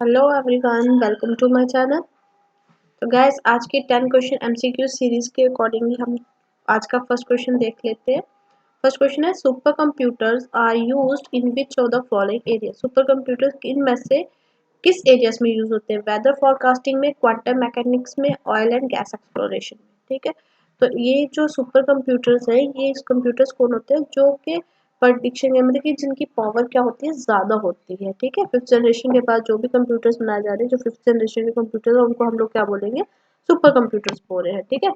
Hello everyone, welcome to my channel. तो guys, आज के 10 क्वेश्चन एमसीक्यू सीरीज के अकॉर्डिंगली हम आज का फर्स्ट क्वेश्चन देख लेते हैं। फर्स्ट क्वेश्चन है, super computers are used in which of the following area. Super computers इनमें से किस एरियाज में यूज होते हैं? वेदर फोरकास्टिंग में, क्वांटम मैकेनिक्स में, ऑयल एंड गैस एक्सप्लोरेशन में। ठीक है, तो ये जो सुपर कंप्यूटर्स है, ये कंप्यूटर्स कौन होते हैं जो कि प्रडिक्शन या मतलब कि जिनकी पावर क्या होती है, ज़्यादा होती है। ठीक है, फिफ्थ जनरेशन के बाद जो भी कंप्यूटर्स बनाए जा रहे हैं, जो फिफ्थ जनरेशन के कंप्यूटर्स है, उनको हम लोग क्या बोलेंगे? सुपर कंप्यूटर्स बोल रहे हैं। ठीक है,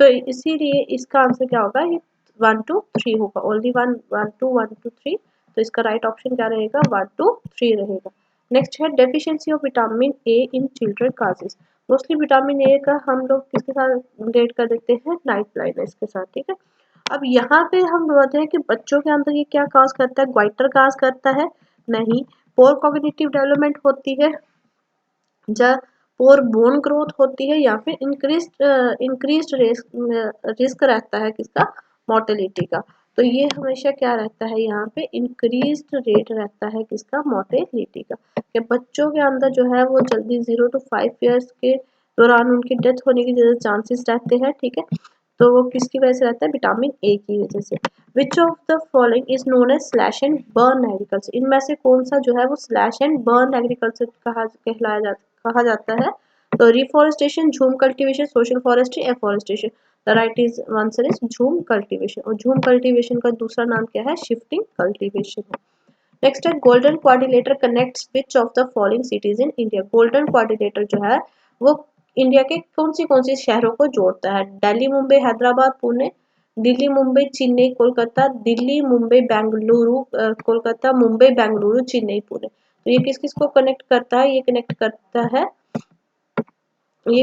तो इसीलिए इसका आंसर क्या होगा? ये 1 2 3 होगा। Only one, 1 2 1 2 3। तो इसका राइट ऑप्शन क्या रहेगा? 1 2 3 रहेगा। नेक्स्ट है, deficiency of vitamin A in children causes. Mostly vitamin A का हम लोग किसके साथ रिलेट कर देते हैं? नाइट ब्लाइंडनेस के साथ। ठीक है, अब यहाँ पे हम बोलते हैं कि बच्चों के अंदर ये क्या काज करता है? ग्वाइटर काज करता है? नहीं। पोर कॉग्निटिव डेवलपमेंट होती है, या पोर बोन ग्रोथ होती है, या फिर इंक्रीज रिस्क रहता है किसका? मोर्टेलिटी का। तो ये हमेशा क्या रहता है? यहाँ पे इंक्रीज रेट रहता है किसका? मोर्टेलिटी का। कि बच्चों के अंदर जो है वो जल्दी 0 to 5 ईयर्स के दौरान उनकी डेथ होने की ज्यादा चांसेस रहते हैं। ठीक है, तो वो किसकी वजह से रहता है? विटामिन ए की वजह से। Which of the following is known as slash and burn agriculture. इनमें से कौन सा जो है वो स्लैश एंड बर्न एग्रीकल्चर कहा जाता है? तो रिफॉरेस्टेशन, झूम cultivation, social forestry, afforestation. The right is answer is झूम कल्टीवेशन। और झूम कल्टीवेशन का दूसरा नाम क्या है? शिफ्टिंग कल्टीवेशन है। नेक्स्ट है, golden quadrilateral connects which of the following cities in India. Golden quadrilateral जो है वो इंडिया के कौन सी शहरों को जोड़ता है? दिल्ली, मुंबई, हैदराबाद, पुणे। दिल्ली, मुंबई, चेन्नई, कोलकाता। दिल्ली, मुंबई, बेंगलुरु, कोलकाता, मुंबई, बेंगलुरु, चेन्नई, पुणे। तो ये किस किस को कनेक्ट करता है? ये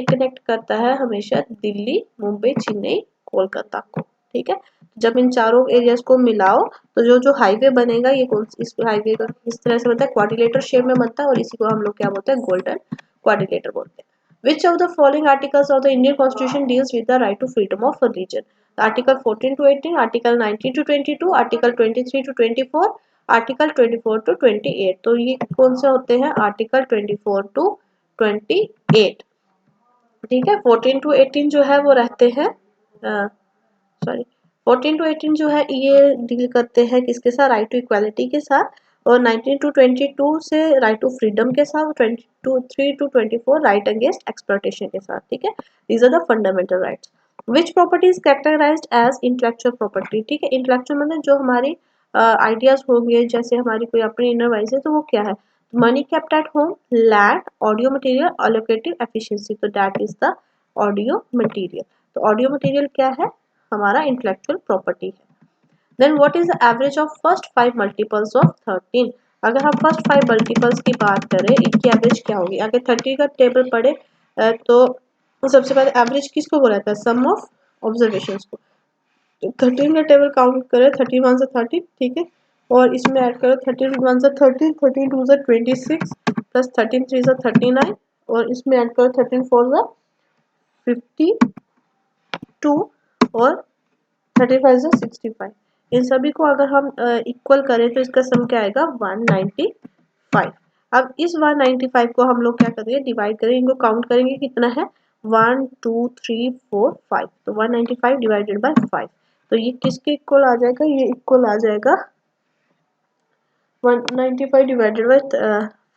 कनेक्ट करता है हमेशा दिल्ली, मुंबई, चेन्नई, कोलकाता को। ठीक है, जब इन चारों एरियाज को मिलाओ तो जो जो हाईवे बनेगा, ये कौन इस हाईवे का किस तरह से बनता है? क्वाड्रिलेटर शेप में बनता है, और इसी को हम लोग क्या बोलते हैं? गोल्डन क्वाड्रिलेटर बोलते हैं। Which of the following articles of the Indian Constitution deals with the right to freedom of religion? Article 14 to 18, Article 19 to 22, Article 23 to 24, Article 24 to 28। तो ये कौन से होते हैं? Article 24 to 28। ठीक है, 14 to 18 जो है वो रहते हैं, सॉरी, 14 to 18 जो है ये डील करते हैं किसके साथ? राइट टू इक्वालिटी के साथ। और 19 to 22 से राइट टू फ्रीडम के साथ। 23 to 24 राइट अगेंस्ट एक्सप्लॉयटेशन के साथ। ठीक है, these are the fundamental rights. Which property is characterised as intellectual property? ठीक है, इंटेलेक्चुअल मतलब जो हमारी आइडियाज हो गए, जैसे हमारी कोई अपनी इनर वाइज है, तो वो क्या है? Money kept at home, land, audio material, allocative efficiency. तो that is the audio material. तो ऑडियो मटेरियल क्या है? हमारा इंटेलेक्चुअल प्रॉपर्टी है। Then what is the average of first 5 multiples of 13? अगर हम फर्स्ट 5 मल्टीपल्स की बात करें, इनकी एवरेज क्या होगी? अगर 30 का टेबल पढ़े तो सबसे पहले एवरेज किसको बोला जाता है? सम ऑफ ऑब्जर्वेशंस को। तो 13 का टेबल काउंट करें, 13 1 से 30। ठीक है, और इसमें ऐड करो 13 1 से 13, 13 2 से 26, प्लस 13 3 से 39, और इसमें ऐड करो 13 4 से 52, और 35 से 65। इन सभी को अगर हम इक्वल करें तो इसका सम क्या आएगा? 195। अब इस 195 को हम लोग क्या करेंगे? डिवाइड करेंगे, इनको काउंट करेंगे, कितना है? 1 2 3 4 5। तो 195 डिवाइडेड बाय 5, तो ये किसके इक्वल आ जाएगा? ये इक्वल आ जाएगा 195 divided by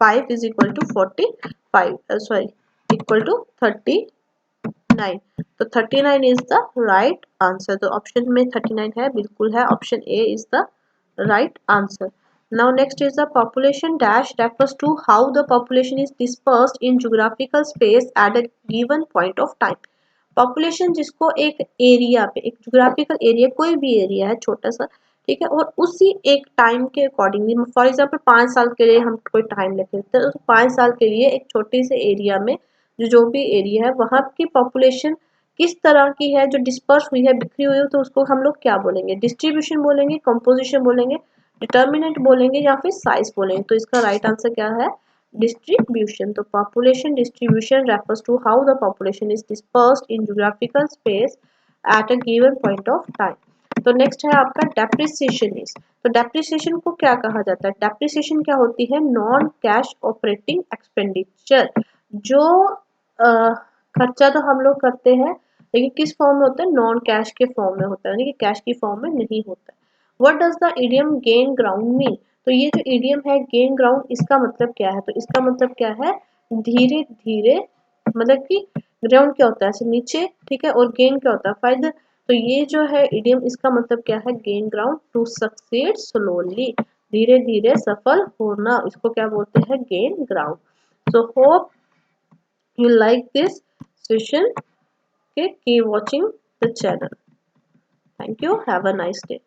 5 is equal to 45, sorry, equal to 39। तो 39 इज द राइट आंसर। तो ऑप्शन में 39 है, बिल्कुल है, option A is the right answer. Now next is the population dash refers to how the population is dispersed in geographical space at a given point of time। Population जिसको एक area पे, एक geographical area, कोई भी area है छोटा सा, ठीक है, और उसी एक टाइम के अकॉर्डिंगली, फॉर एग्जांपल 5 साल के लिए हम कोई टाइम लेते हैं, तो 5 साल के लिए एक छोटे से एरिया में जो भी एरिया है वहाँ की पॉपुलेशन किस तरह की है, जो डिस्पर्स हुई है, बिखरी हुई है, तो उसको हम लोग क्या बोलेंगे? डिस्ट्रीब्यूशन बोलेंगे, कंपोजिशन बोलेंगे, डिटर्मिनेंट बोलेंगे, या फिर साइज बोलेंगे। तो इसका राइट आंसर क्या है? distribution। तो population distribution refers to how the population is dispersed in geographical space at a given point of time। तो नेक्स्ट है आपका डेप्रिसिएशन इज। तो डेप्रिसिएशन को क्या कहा जाता है? डेप्रिसिएशन क्या होती है? Non cash operating expenditure. जो खर्चा तो हम लोग करते हैं लेकिन किस फॉर्म में होता है? नॉन कैश के फॉर्म में होता है, यानी कि कैश की फॉर्म में नहीं होता है। What does the idiom gain ground mean? तो ये जो इडियम है गेन ग्राउंड, इसका मतलब क्या है? तो इसका मतलब क्या है? धीरे धीरे, मतलब कि ग्राउंड क्या होता है? ऐसे नीचे, ठीक है, और गेन क्या होता है? फायदा। तो ये जो है इडियम, इसका मतलब क्या है? Gain ground, to succeed slowly, धीरे धीरे सफल होना, इसको क्या बोलते हैं? Gain ground. So hope you like this session. Okay, keep watching the channel. Thank you. Have a nice day.